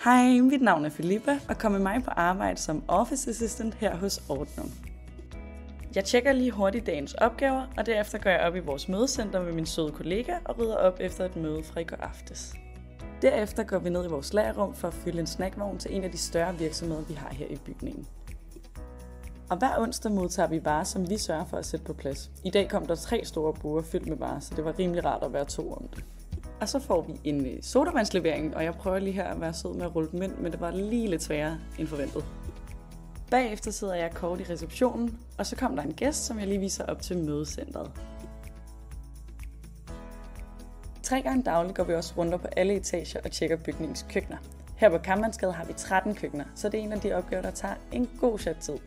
Hej, mit navn er Filippa, og kom med mig på arbejde som Office Assistant her hos Ordnung. Jeg tjekker lige hurtigt dagens opgaver, og derefter går jeg op i vores mødecenter med min søde kollega og rydder op efter et møde fra i går aftes. Derefter går vi ned i vores lagerrum for at fylde en snackvogn til en af de større virksomheder, vi har her i bygningen. Og hver onsdag modtager vi varer, som vi sørger for at sætte på plads. I dag kom der 3 store burger fyldt med varer, så det var rimelig rart at være 2 om det. Og så får vi en sodavandslevering, og jeg prøver lige her at være sød med at rulle dem ind, men det var lige lidt sværere end forventet. Bagefter sidder jeg kort i receptionen, og så kom der en gæst, som jeg lige viser op til mødecentret. 3 gange dagligt går vi også rundt på alle etager og tjekker bygningens køkkener. Her på Kammerensgade har vi 13 køkkener, så det er en af de opgaver, der tager en god chat tid,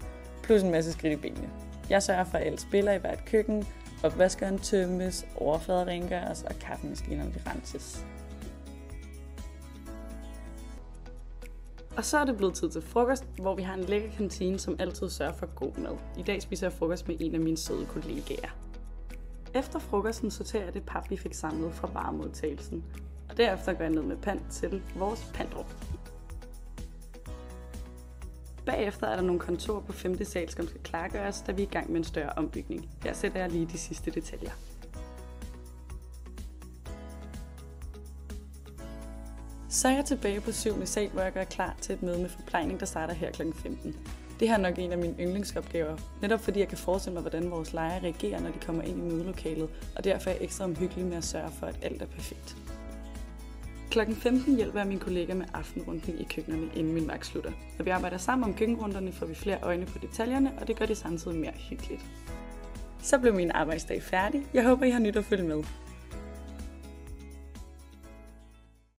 plus en masse skridt i benene. Jeg sørger for, at alle spiller i hvert køkken, opvaskeren tømmes, overflader rengøres og kaffemaskinerne renses. Og så er det blevet tid til frokost, hvor vi har en lækker kantine, som altid sørger for god mad. I dag spiser jeg frokost med en af mine søde kollegaer. Efter frokosten sorterer jeg det pap, vi fik samlet fra varemodtagelsen, og derefter går jeg ned med pant til vores pantrum. Bagefter er der nogle kontorer på 5. sal, som skal klargøres, da vi er i gang med en større ombygning. Her sætter jeg lige de sidste detaljer. Så er jeg tilbage på 7. sal, hvor jeg gør klar til et møde med forplejning, der starter her kl. 15. Det her er nok en af mine yndlingsopgaver, netop fordi jeg kan forestille mig, hvordan vores lejere reagerer, når de kommer ind i mødelokalet, og derfor er jeg ekstra omhyggelig med at sørge for, at alt er perfekt. Klokken 15 hjælper jeg min kollega med aftenrunden i køkkenerne, inden min vagt slutter. Når vi arbejder sammen om køkkenrunderne, får vi flere øjne på detaljerne, og det gør det samtidig mere hyggeligt. Så blev min arbejdsdag færdig. Jeg håber, I har nyt at følge med.